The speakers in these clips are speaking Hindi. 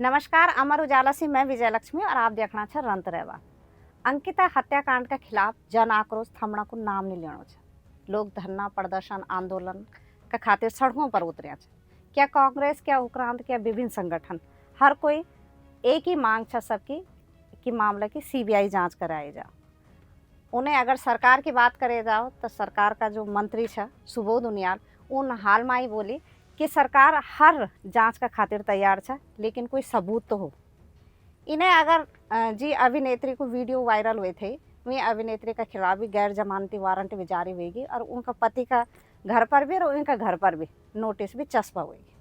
नमस्कार, अमर उजाला से मैं विजय लक्ष्मी और आप देखना छे रंत रहवा। अंकिता हत्याकांड के खिलाफ जन आक्रोश थमना को नाम नहीं लेनो छे। लोग धरना प्रदर्शन आंदोलन के खातिर सड़कों पर उतरे छे। क्या कांग्रेस, क्या उपरांत, क्या विभिन्न संगठन, हर कोई एक ही मांग छे सबकी कि मामले की सीबीआई जांच कराई जाए। उन्हें अगर सरकार की बात करे जाओ तो सरकार का जो मंत्री छे सुबोध उनियाल उन हाल में ही बोली कि सरकार हर जांच का खातिर तैयार छे, लेकिन कोई सबूत तो हो। इन्हें अगर जी अभिनेत्री को वीडियो वायरल हुए थे, वही अभिनेत्री के खिलाफ भी गैर जमानती वारंट भी जारी हुएगी और उनका पति का घर पर भी और उनका घर पर भी नोटिस भी चस्पा हुएगी।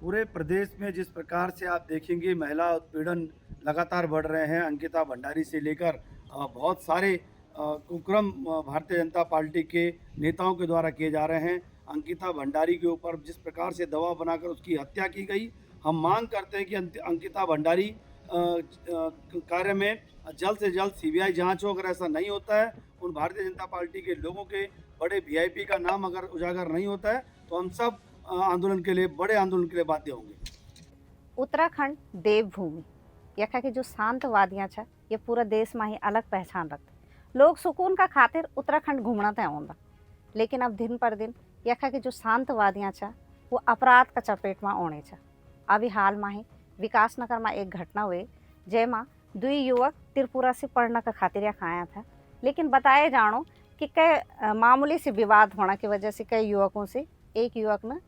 पूरे प्रदेश में जिस प्रकार से आप देखेंगे महिला उत्पीड़न लगातार बढ़ रहे हैं, अंकिता भंडारी से लेकर बहुत सारे कुक्रम भारतीय जनता पार्टी के नेताओं के द्वारा किए जा रहे हैं। अंकिता भंडारी के ऊपर जिस प्रकार से दबाव बनाकर उसकी हत्या की गई, हम मांग करते हैं कि अंकिता भंडारी कार्य में जल्द से जल्द सीबीआई जांच हो। अगर ऐसा नहीं होता है, उन भारतीय जनता पार्टी के लोगों के बड़े वीआईपी का नाम अगर उजागर नहीं होता है, तो हम सब आंदोलन के लिए, बड़े आंदोलन के लिए बाध्य होंगे। उत्तराखंड देवभूमि यखा की जो शांत वादियाँ छे ये पूरा देश में ही अलग पहचान रखते। लोग सुकून का खातिर उत्तराखंड घूमना तय होंदा, लेकिन अब दिन पर दिन यखा की जो शांत वादियाँ छे वो अपराध का चपेट में आने छे। अभी हाल में ही विकासनगर में एक घटना हुई जेमा दुई युवक त्रिपुरा से पढ़ने का खातिर यहाँ आया था, लेकिन बताए जानो कि कई मामूली से विवाद होने की वजह से कई युवकों से एक युवक ने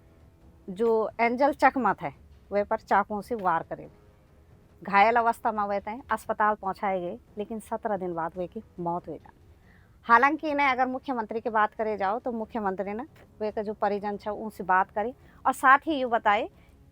जो एंजल चकमा था वह पर चाकुओं से वार करे। घायल अवस्था में वह तय अस्पताल पहुंचाए गए, लेकिन 17 दिन बाद वे की मौत हो गई। हालांकि इन्हें अगर मुख्यमंत्री की बात करे जाओ तो मुख्यमंत्री ने वे का जो परिजन छे उनसे बात करी और साथ ही ये बताए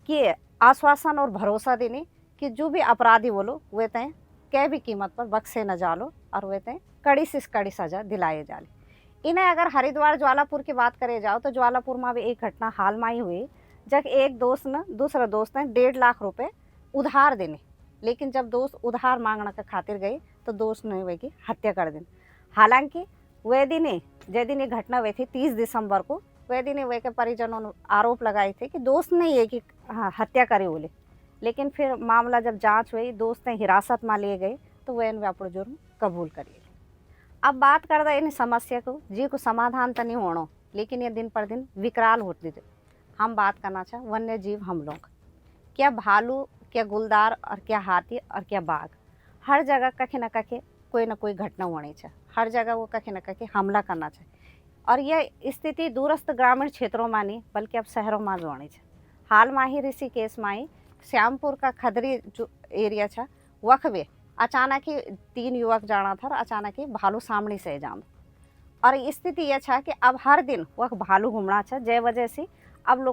कि आश्वासन और भरोसा देने कि जो भी अपराधी बोलो वे तय कै भी कीमत पर बख्शे न जालो और वे तय कड़ी से कड़ी सजा दिलाए जाले। इन्हें अगर हरिद्वार ज्वालापुर की बात करे जाओ तो ज्वालापुर में भी एक घटना हाल में ही हुई, जब एक दोस्त ने दूसरे दोस्त ने 1.5 लाख रुपए उधार देने, लेकिन जब दोस्त उधार मांगने के खातिर गए तो दोस्त ने वे की हत्या कर दी। हालांकि वह दिन जै दिन ये घटना हुई थी 30 दिसंबर को, वह दिन वे के परिजनों ने आरोप लगाए थे कि दोस्त ने ये की हत्या करी बोले, लेकिन फिर मामला जब जांच हुई दोस्त ने हिरासत में लिए गए तो वह इन अपना जुर्म कबूल करिए। अब बात करता इन समस्या को जी को समाधान तो नहीं होना, लेकिन ये दिन पर दिन विकराल होती थे। हम बात करना चाह वन्य जीव हम लोग, क्या भालू, क्या गुलदार और क्या हाथी और क्या बाघ, हर जगह कखे न कखे कोई ना कोई घटना होनी चाहिए। हर जगह वो कखे न कखे हमला करना चाहिए और यह स्थिति दूरस्थ ग्रामीण क्षेत्रों में नहीं बल्कि अब शहरों में भी होनी चाहिए। हाल में ही ऋषिकेश में ही श्यामपुर का खदरी जो एरिया था वह अचानक ही 3 युवक जाना था और अचानक ही भालू सामने से जाना और स्थिति यह था कि अब हर दिन वह भालू घूमना था, जय वजह से अब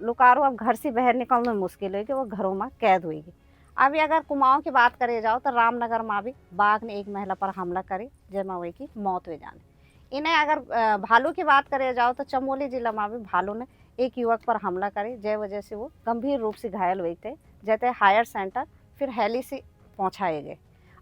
लुकारो अब घर से बाहर निकलना मुश्किल होगी, वो घरों में कैद होगी। अभी अगर कुमाऊं की बात करे जाओ तो रामनगर में भी बाघ ने एक महिला पर हमला करे जैमा वही की मौत हो जाने। इन्हें अगर भालू की बात करे जाओ तो चमोली जिला में भी भालू ने एक युवक पर हमला करे, जय वजह से वो गंभीर रूप से घायल हुए थे, जैसे हायर सेंटर फिर हेली से पहुँचाए गए।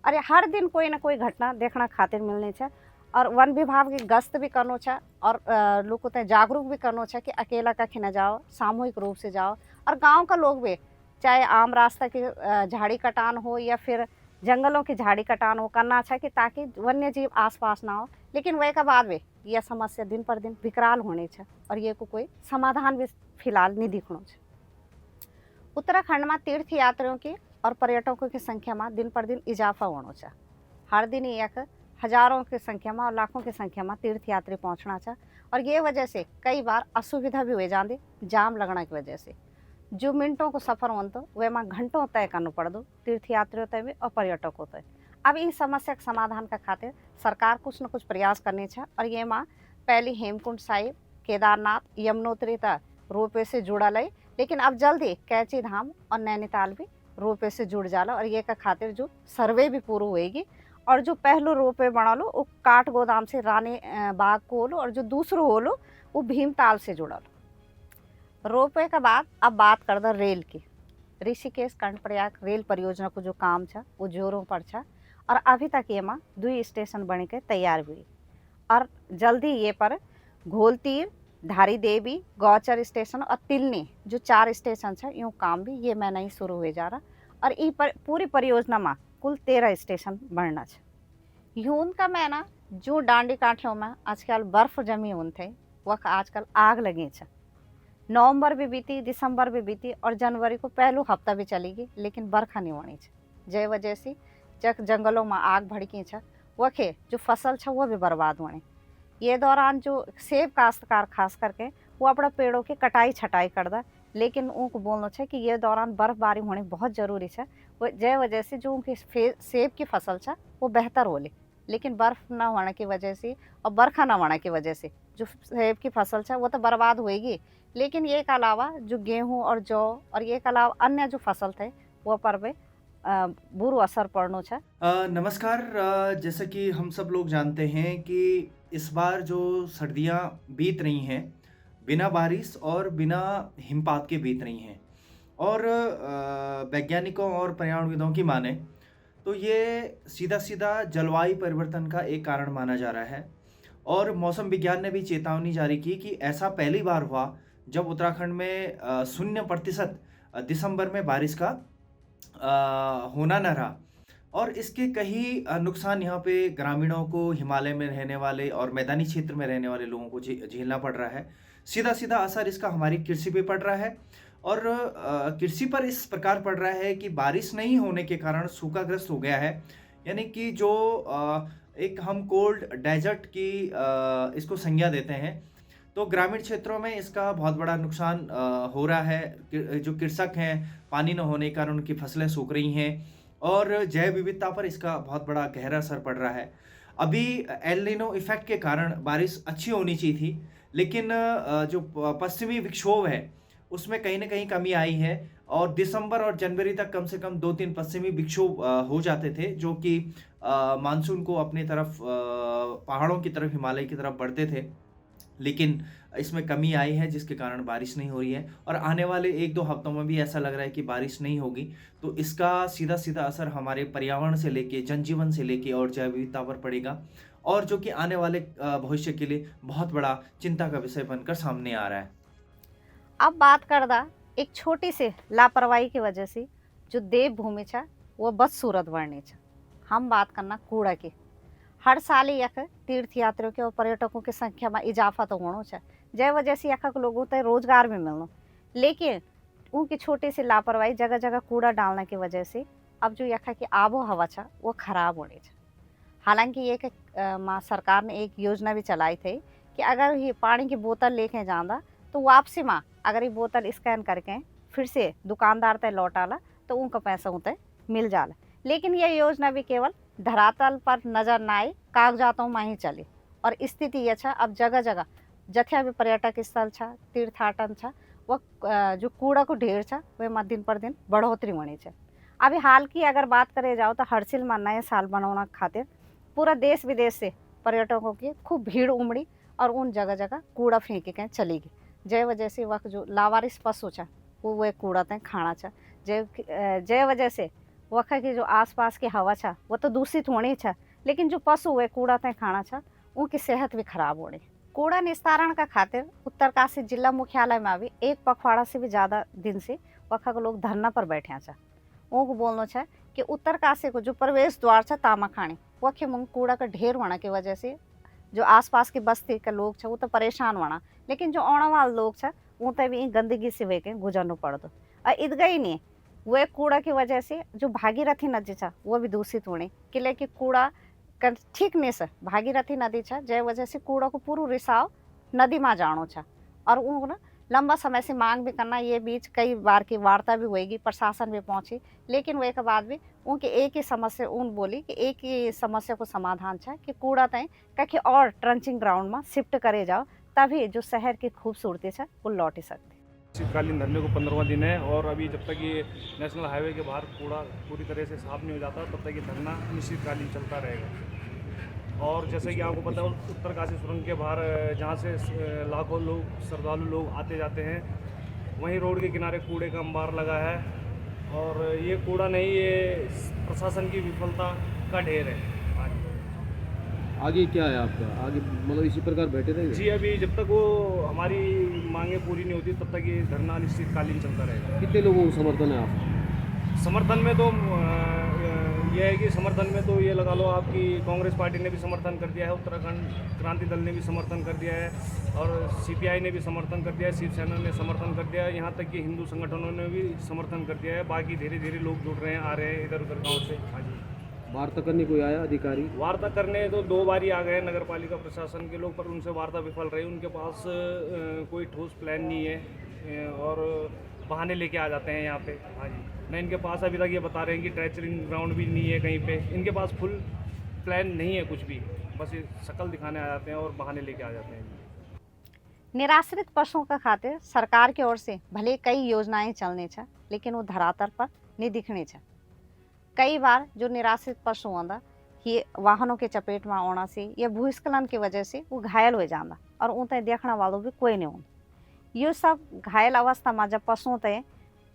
और ये हर दिन कोई ना कोई घटना देखना खातिर मिलनी चाहिए और वन विभाग की गश्त भी करना चाहिए और लोगों को जागरूक भी करना चाहिए कि अकेला कहीं न जाओ, सामूहिक रूप से जाओ। और गांव का लोग भी चाहे आम रास्ता की झाड़ी कटान हो या फिर जंगलों की झाड़ी कटान हो करना चाहिए कि ताकि वन्य जीव आसपास ना हो। लेकिन वह के बाद भी यह समस्या दिन पर दिन विकराल होनी चाहिए और ये को कोई समाधान भी फिलहाल नहीं दिखना चाहिए। उत्तराखंड में तीर्थ यात्रियों की और पर्यटकों की संख्या में दिन पर दिन इजाफा होना चाहिए। हर दिन एक हजारों की संख्या में और लाखों की संख्या में तीर्थ यात्री पहुंचना चाहिए और ये वजह से कई बार असुविधा भी हो जाती, जाम लगने की वजह से जो मिनटों को सफ़र हो तो वे में घंटों तय करना पड़ दो तीर्थ यात्रियों तय भी और पर्यटकों तय। अब इस समस्या के समाधान का खातिर सरकार कुछ न कुछ प्रयास करने चाहिए और ये माँ पहले हेमकुंड साहिब, केदारनाथ, यमुनोत्री तक रोपवे से जुड़ल है, लेकिन अब जल्दी कैची धाम और नैनीताल भी रोपवे से जुड़ जाला और ये का खातिर जो सर्वे भी पूरी होएगी और जो पहलो रोपवे बनलो वो काठ गोदाम से रानी बाग को होलो और जो दूसरो होलो वो भीमताल से जुड़ल। रोपवे के बाद अब बात कर दो रेल की। ऋषिकेश कर्णप्रयाग रेल परियोजना को जो काम था वो जोरों पर था और अभी तक ये में 2 स्टेशन बन के तैयार हुई और जल्दी ये पर घोलतीर, धारी देवी, गौचर स्टेशन और तिलनी जो 4 स्टेशन है यूँ काम भी ये महीना ही शुरू हुए जा रहा और ई पूरी परियोजना में कुल 13 स्टेशन बनना है। यून का महीना जो डांडी काठियों में आजकल बर्फ जमी ऊन थे वह आजकल आग लगी है। नवंबर भी बीती, दिसंबर भी बीती और जनवरी को पहलू हफ्ता भी चलेगी लेकिन बरखा नहीं होनी है। जय वजह से जब जंगलों में आग भड़की है वखे जो फसल है वह भी बर्बाद होने। ये दौरान जो सेब काश्तकार खास करके वो अपना पेड़ों की कटाई छटाई कर दा, लेकिन उनको बोलना है कि ये दौरान बर्फबारी होनी बहुत ज़रूरी है। वो जय वजह से जो उनकी सेब की फसल है वो बेहतर होले, लेकिन बर्फ़ ना होने की वजह से और बरखा ना होने की वजह से जो सेब की फसल है वो तो बर्बाद होएगी। लेकिन ये के अलावा जो गेहूँ और जौ और ये के अलावा अन्य जो फसल थे वो पर भी बुरो असर पड़नो है। नमस्कार। जैसा कि हम सब लोग जानते हैं कि इस बार जो सर्दियां बीत रही हैं बिना बारिश और बिना हिमपात के बीत रही हैं और वैज्ञानिकों और पर्यावरणविदों की माने तो ये सीधा सीधा जलवायु परिवर्तन का एक कारण माना जा रहा है। और मौसम विज्ञान ने भी चेतावनी जारी की कि ऐसा पहली बार हुआ जब उत्तराखंड में 0% दिसंबर में बारिश का होना न रहा। और इसके कई नुकसान यहाँ पे ग्रामीणों को, हिमालय में रहने वाले और मैदानी क्षेत्र में रहने वाले लोगों को झेलना पड़ रहा है। सीधा सीधा असर इसका हमारी कृषि पे पड़ रहा है और कृषि पर इस प्रकार पड़ रहा है कि बारिश नहीं होने के कारण सूखाग्रस्त हो गया है। यानी कि जो एक हम कोल्ड डेजर्ट की इसको संज्ञा देते हैं, तो ग्रामीण क्षेत्रों में इसका बहुत बड़ा नुकसान हो रहा है। जो कृषक हैं, पानी न होने के कारण उनकी फसलें सूख रही हैं और जैव विविधता पर इसका बहुत बड़ा गहरा असर पड़ रहा है। अभी एल नीनो इफेक्ट के कारण बारिश अच्छी होनी चाहिए थी, लेकिन जो पश्चिमी विक्षोभ है उसमें कहीं ना कहीं कमी आई है और दिसंबर और जनवरी तक कम से कम 2-3 पश्चिमी विक्षोभ हो जाते थे जो कि मानसून को अपनी तरफ पहाड़ों की तरफ, हिमालय की तरफ बढ़ते थे। लेकिन इसमें कमी आई है जिसके कारण बारिश नहीं हो रही है और आने वाले 1-2 हफ्तों में भी ऐसा लग रहा है कि बारिश नहीं होगी। तो इसका सीधा सीधा असर हमारे पर्यावरण से लेके, जनजीवन से लेके और जैव विविधता पर पड़ेगा और जो कि आने वाले भविष्य के लिए बहुत बड़ा चिंता का विषय बनकर सामने आ रहा है। अब बात कर दा एक छोटी सी लापरवाही की वजह से जो देवभूमि है वो बदसूरत बढ़नी है। हम बात करना कूड़ा की। हर साल ही यख तीर्थयात्रियों के और पर्यटकों की संख्या में इजाफा तो होना है, जय वजह से यख के लोगों को रोजगार भी मिलना, लेकिन उनकी छोटी सी लापरवाही जगह जगह कूड़ा डालने की वजह से अब जो यख की आबो हवा है वो खराब होनी है। हालांकि एक सरकार ने एक योजना भी चलाई थी कि अगर ये पानी की बोतल लेके जाना तो वापसी में अगर ये बोतल स्कैन करके फिर से दुकानदार तय लौटाला तो उनका पैसा उतने मिल जाला। लेकिन यह योजना भी केवल धरातल पर नजर न आई, कागजातों में ही चली और स्थिति ये छा अब जगह जगह जथ्या भी पर्यटक स्थल छा, तीर्थाटन छा, वह जो कूड़ा को ढेर छा वह में दिन पर दिन बढ़ोतरी होनी है। अभी हाल की अगर बात करे जाओ तो हर्षिल में नए साल मनाने खातिर पूरा देश विदेश से पर्यटकों की खूब भीड़ उमड़ी और उन जगह जगह कूड़ा फेंक के चली गई। जय वजह से वह जो लावारिस पशु छा वो वह कूड़ा तय खाना छा, जय वजह से वह की जो आसपास की हवा छा वो तो दूषित होनी छा, लेकिन जो पशु वे कूड़ा तय खाना छा उनकी सेहत भी खराब होनी। कूड़ा निस्तारण का खातिर उत्तरकाशी जिला मुख्यालय में भी 1 पखवाड़ा से भी ज़्यादा दिन से वहाँ के लोग धरना पर बैठे छा। उनको बोलना है कि उत्तरकाशी को जो प्रवेश द्वार छा तामाखानी वह मुंग कूड़ा का ढेर होने की वजह से जो आसपास की बस्ती के लोग छा वो तो परेशान होना, लेकिन जो आने वाले लोग छा वो तो भी गंदगी से वे के गुजरना पड़तो। और इतना ही नहीं, वह कूड़ा की वजह से जो भागीरथी नदी छा वो भी दूषित होने के लिए कि कूड़ा ठीक नहीं से भागीरथी नदी छा जय वजह से कूड़ा को पूरा रिसाव नदी में जानो छा और उन लंबा समय से मांग भी करना। ये बीच कई बार की वार्ता भी होएगी, प्रशासन भी पहुंची, लेकिन वह के बाद भी उनके एक ही समस्या उन बोली कि एक ही समस्या को समाधान छा कि कूड़ा तय कहीं और ट्रंचिंग ग्राउंड में शिफ्ट करे जाओ, तभी जो शहर की खूबसूरती छा वो लौटी सकती। शीतकालीन धरने को 15वां दिन है और अभी जब तक ये नेशनल हाईवे के बाहर कूड़ा पूरी तरह से साफ नहीं हो जाता तब तक ये धरना अनिश्चितकालीन चलता रहेगा। और जैसे कि आपको पता है उत्तरकाशी सुरंग के बाहर जहाँ से लाखों लोग, श्रद्धालु लोग आते जाते हैं, वहीं रोड के किनारे कूड़े का अंबार लगा है और ये कूड़ा नहीं, ये प्रशासन की विफलता का ढेर है। आगे क्या है आपका? आगे मतलब इसी प्रकार बैठे रहेंगे? जी, अभी जब तक वो हमारी मांगें पूरी नहीं होती तब तक ये धरना अनिश्चितकालीन चलता रहेगा। कितने लोगों को समर्थन है आपका? समर्थन में तो ये है कि समर्थन में तो ये लगा लो आपकी कांग्रेस पार्टी ने भी समर्थन कर दिया है, उत्तराखंड क्रांति दल ने भी समर्थन कर दिया है और सीपीआई ने भी समर्थन कर दिया है, शिवसेना ने समर्थन कर दिया है, यहाँ तक कि हिंदू संगठनों ने भी समर्थन कर दिया है। बाकी धीरे धीरे लोग जुड़ रहे हैं, आ रहे हैं इधर उधर गाँव से। हाँ जी, वार्ता करने कोई आया अधिकारी? वार्ता करने तो 2 बार ही आ गए नगर पालिका प्रशासन के लोग, पर उनसे वार्ता विफल रही। उनके पास कोई ठोस प्लान नहीं है और बहाने लेके आ जाते हैं यहाँ पे। हाँ जी, न इनके पास अभी तक ये बता रहे हैं कि ट्रेचरिंग ग्राउंड भी नहीं है कहीं पे। इनके पास फुल प्लान नहीं है कुछ भी, बस ये शक्ल दिखाने आ जाते हैं और बहाने लेके आ जाते हैं। निराश्रित पशुओं का खातिर सरकार की ओर से भले कई योजनाएं चलने छा, लेकिन वो धरातल पर नहीं दिखने छा। कई बार जो निराश्रित पशु होंदा ये वाहनों के चपेट में आने से या भूस्खलन की वजह से वो घायल हो जाता और उनते देखने वालों भी कोई नहीं होता। ये सब घायल अवस्था में जब पशुओं ते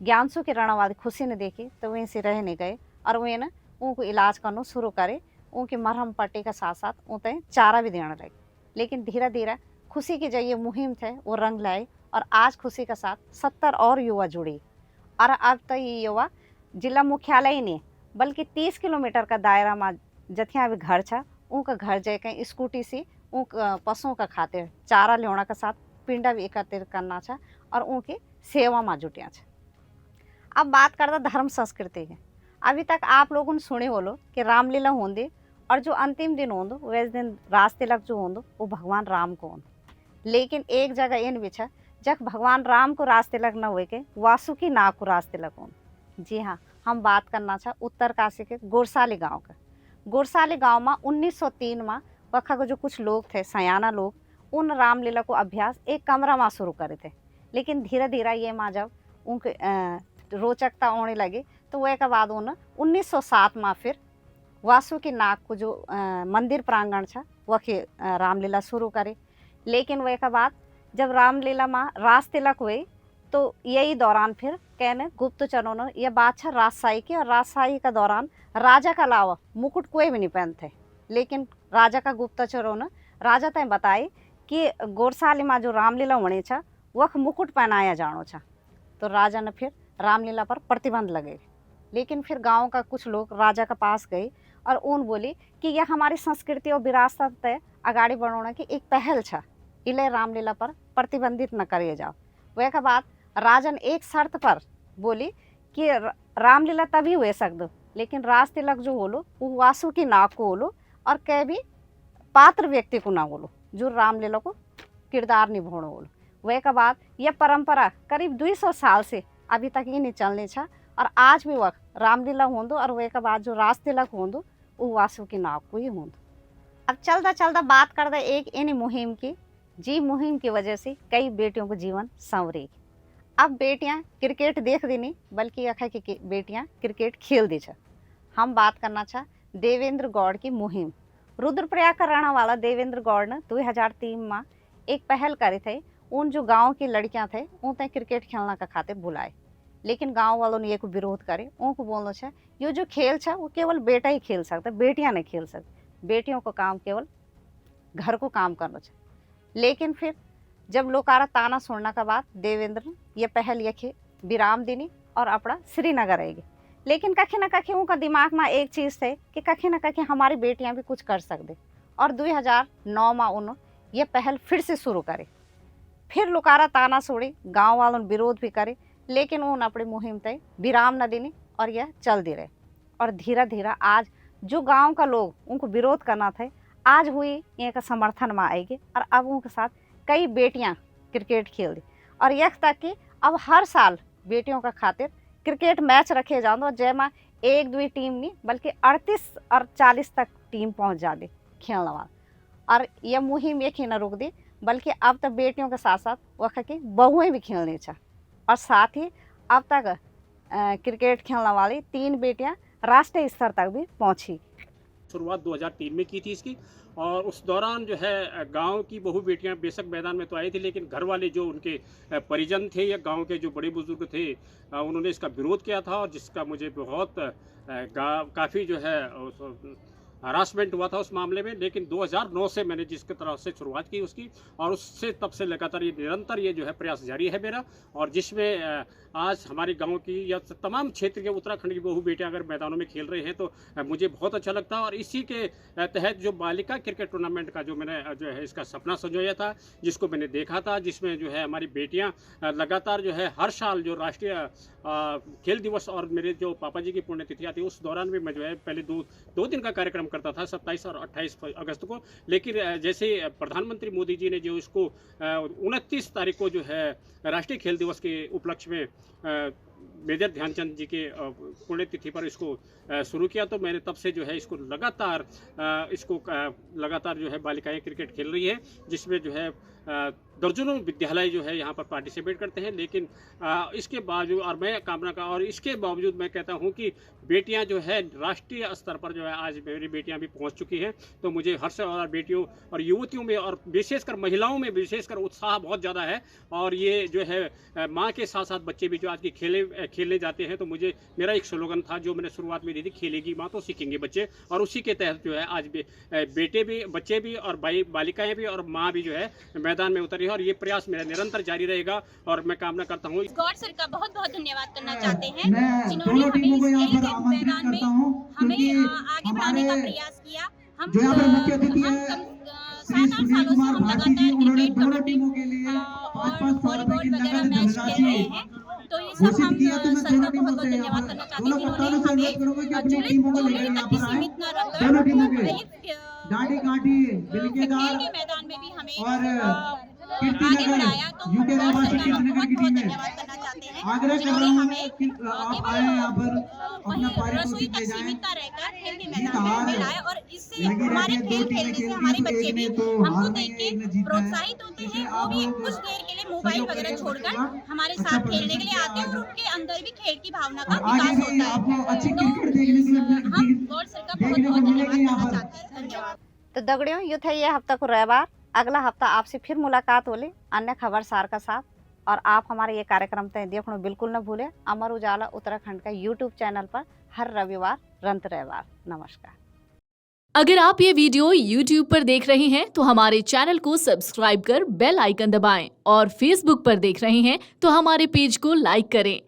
ज्ञानसु की रणवादी खुशी ने देखी तो वहीं से रह नहीं गए और वे न उनको इलाज करना शुरू करे। उनकी मरहम पट्टी के साथ साथ उनते चारा भी देने लगे। लेकिन धीरे धीरे खुशी की जो ये मुहिम थे वो रंग लाए और आज खुशी के साथ 70 और युवा जुड़ी और अब तो ये युवा जिला मुख्यालय ही नहीं बल्कि 30 किलोमीटर का दायरा में जथिया भी घर छा उनका घर जाके स्कूटी से उन पशुओं का खातिर चारा लेना के साथ पिंडा भी एकत्रित करना छा और उनकी सेवा में जुटिया छा। अब बात करता धर्म संस्कृति की। अभी तक आप लोगों ने सुने बोलो कि रामलीला होंदी और जो अंतिम दिन होंदो वैसे दिन रास तिलक जो होंदो वो भगवान राम को होंदो। लेकिन एक जगह इन बिछा जब भगवान राम को रास तिलक न हुए के वासुकी नाग को रास तिलक होंदो। जी हाँ, हम बात करना चाह उत्तरकाशी के गोरसाली गांव का। गोरसाली गांव में 1903 में वहाँ के जो कुछ लोग थे सयाना लोग उन रामलीला को अभ्यास एक कमरा में शुरू करे थे। लेकिन धीरे धीरे ये माँ जब उनके रोचकता होने लगी तो वह के बाद उन 1907 में फिर वासुकी नाग को जो मंदिर प्रांगण था वह रामलीला शुरू करे। लेकिन वह के बाद जब रामलीला में रास तिलक हुए तो यही दौरान फिर कहने गुप्तचरों ने यह बादशाह राजशाही की और राजशाही का दौरान राजा का अलावा मुकुट कोई भी नहीं पहनते। लेकिन राजा का गुप्तचरों ने राजा तय बताए कि गोरसाली में जो रामलीला होनी छा वह मुकुट पहनाया जानो छा। तो राजा ने फिर रामलीला पर प्रतिबंध लगे। लेकिन फिर गांव का कुछ लोग राजा के पास गए और उन बोली कि यह हमारी संस्कृति और विरासत तय आगाड़ी बढ़ाने की एक पहल छा, इले रामलीला पर प्रतिबंधित न करे जाओ। वह के बाद राजन एक शर्त पर बोली कि रामलीला तभी हुए सकदो लेकिन रास तिलक जो होलो वो वासुकी नाग को होलो और कह भी पात्र व्यक्ति को ना बोलो जो रामलीला को किरदार निभाने बोलो। वह के बाद यह परंपरा करीब 200 साल से अभी तक ही नहीं चलने छा और आज भी वह रामलीला होंदो और वह के बाद जो रास तिलक होंदो वो वासुकी नाग को ही होंदो। अब चलता चलता बात करते एक इन मुहिम की। जी मुहिम की वजह से कई बेटियों को जीवन संवरेगी। अब बेटियां क्रिकेट देख दी नहीं बल्कि यह कि बेटियां क्रिकेट खेल दी छा। हम बात करना चाह देवेंद्र गौड़ की मुहिम। रुद्रप्रयाग का रहने वाला देवेंद्र गौड़ ने 2003 में एक पहल करी थे। उन जो गांव की लड़कियां थे उनते क्रिकेट खेलना का खातिर बुलाए। लेकिन गांव वालों ने एक विरोध करे। उनको बोलना चाह ये जो खेल छा वो केवल बेटा ही खेल सकता, बेटियां नहीं खेल सकती। बेटियों को काम केवल घर को काम करना चाहिए। लेकिन फिर जब लोकारा ताना सुनने के बाद देवेंद्र ने यह पहल यखे विराम देनी और अपना श्रीनगर आएगी। लेकिन कखे न कखे उनका दिमाग में एक चीज़ थे कि कखे न कखे हमारी बेटियां भी कुछ कर सकते और 2009 में उन्होंने ये पहल फिर से शुरू करे। फिर लोकारा ताना छोड़ी, गांव वालों ने विरोध भी करे लेकिन उन्होंने अपनी मुहिम तय विराम न देनी और यह चलती रहे। और धीरे धीरे आज जो गांव का लोग उनको विरोध करना थे आज हुई ये का समर्थन में आएगी और अब उनके साथ कई बेटियां क्रिकेट खेल दी और यह तक कि अब हर साल बेटियों का खातिर क्रिकेट मैच रखे जाते और जैमा 1-2 टीम नहीं बल्कि 38 और 40 तक टीम पहुंच जाती खेलने वाला। और यह मुहिम एक ही न रुक दी बल्कि अब तक बेटियों के साथ साथ वह की बहुएं भी खेलनी चाह और साथ ही अब तक क्रिकेट खेलने वाली 3 बेटियां राष्ट्रीय स्तर तक भी पहुंची। शुरुआत 2003 में की थी इसकी और उस दौरान जो है गांव की बहु बेटियां बेशक मैदान में तो आई थी लेकिन घर वाले जो उनके परिजन थे या गांव के जो बड़े बुजुर्ग थे उन्होंने इसका विरोध किया था और जिसका मुझे बहुत काफ़ी जो है हरासमेंट हुआ था उस मामले में, लेकिन 2009 से मैंने जिसकी तरह से शुरुआत की उसकी, और उससे तब से लगातार ये निरंतर ये जो है प्रयास जारी है मेरा। और जिसमें आज हमारे गांव की या तमाम क्षेत्र के उत्तराखंड की बहु बेटियां अगर मैदानों में खेल रहे हैं तो मुझे बहुत अच्छा लगता है। और इसी के तहत जो बालिका क्रिकेट टूर्नामेंट का जो मैंने जो है इसका सपना संजोया था, जिसको मैंने देखा था, जिसमें जो है हमारी बेटियां लगातार जो है हर साल जो राष्ट्रीय खेल दिवस और मेरे जो पापा जी की पुण्यतिथि आती है उस दौरान भी मैं जो है पहले दो दिन का कार्यक्रम करता था, 27 और 28 अगस्त को। लेकिन जैसे प्रधानमंत्री मोदी जी ने जो इसको 29 तारीख को जो है राष्ट्रीय खेल दिवस के उपलक्ष्य में मेजर ध्यानचंद जी के पुण्यतिथि पर इसको शुरू किया, तो मैंने तब से जो है इसको लगातार जो है बालिकाएं क्रिकेट खेल रही है, जिसमें जो है दर्जनों विद्यालय जो है यहाँ पर पार्टिसिपेट करते हैं। लेकिन इसके बावजूद, और मैं कामना का, और इसके बावजूद मैं कहता हूँ कि बेटियाँ जो है राष्ट्रीय स्तर पर जो है आज मेरी बेटियाँ भी पहुँच चुकी हैं, तो मुझे हर्ष और बेटियों और युवतियों में और विशेषकर महिलाओं में विशेषकर उत्साह बहुत ज़्यादा है। और ये जो है माँ के साथ साथ बच्चे भी जो आज की खेलने जाते हैं, तो मुझे मेरा एक स्लोगन था जो मैंने शुरुआत में दी थी, खेलेगी माँ तो सीखेंगे बच्चे, और उसी के तहत जो है आज बेटे भी, बच्चे भी और बालिकाएँ भी और माँ भी जो है मैदान में उतरी है। और ये प्रयास मेरा निरंतर जारी रहेगा। और मैं कामना करता हूँ गौर सर का बहुत बहुत धन्यवाद करना चाहते हैं, जिन्होंने हमें इस खेल के मैदान में हमें आगे बढ़ाने का प्रयास किया। हम 7-8 सालों से हम लगातार क्रिकेट, कबड्डी और वॉलीबॉल वगैरह मैच खेल रहे हैं, तो ये सब हम सर का बहुत बहुत धन्यवाद करना चाहते हैं, जिन्होंने हमें चुले तक की सीमित न रखकर खेल के मैदान में भी हमें आगे बढ़ाया। तो हम गौर सर का बहुत बहुत धन्यवाद करना चाहते हैं, जिन्होंने हमें केवल रसोई तक सीमित न रहकर खेल के मैदान में लाया। और इससे हमारे खेल खेलने से हमारे बच्चे भी हमको देख के प्रोत्साहित होते हैं, वो भी कुछ देर के लिए मोबाइल वगैरह छोड़कर हमारे साथ खेलने के लिए आते हैं, और उनके अंदर भी खेल की भावना का विकास होता है। तो हम गौर सर का बहुत बहुत धन्यवाद करना चाहते हैं। धन्यवाद। तो दगड़ियों, यूँ था ये हफ्ता को रविवार। अगला हफ्ता आपसे फिर मुलाकात होले अन्य खबर सार का साथ। और आप हमारे ये कार्यक्रम तय देखना बिल्कुल न भूलें, अमर उजाला उत्तराखंड का यूट्यूब चैनल पर हर रविवार रंत रविवार। नमस्कार। अगर आप ये वीडियो YouTube पर देख रहे हैं तो हमारे चैनल को सब्सक्राइब कर बेल आइकन दबाएं, और Facebook पर देख रहे हैं तो हमारे पेज को लाइक करें।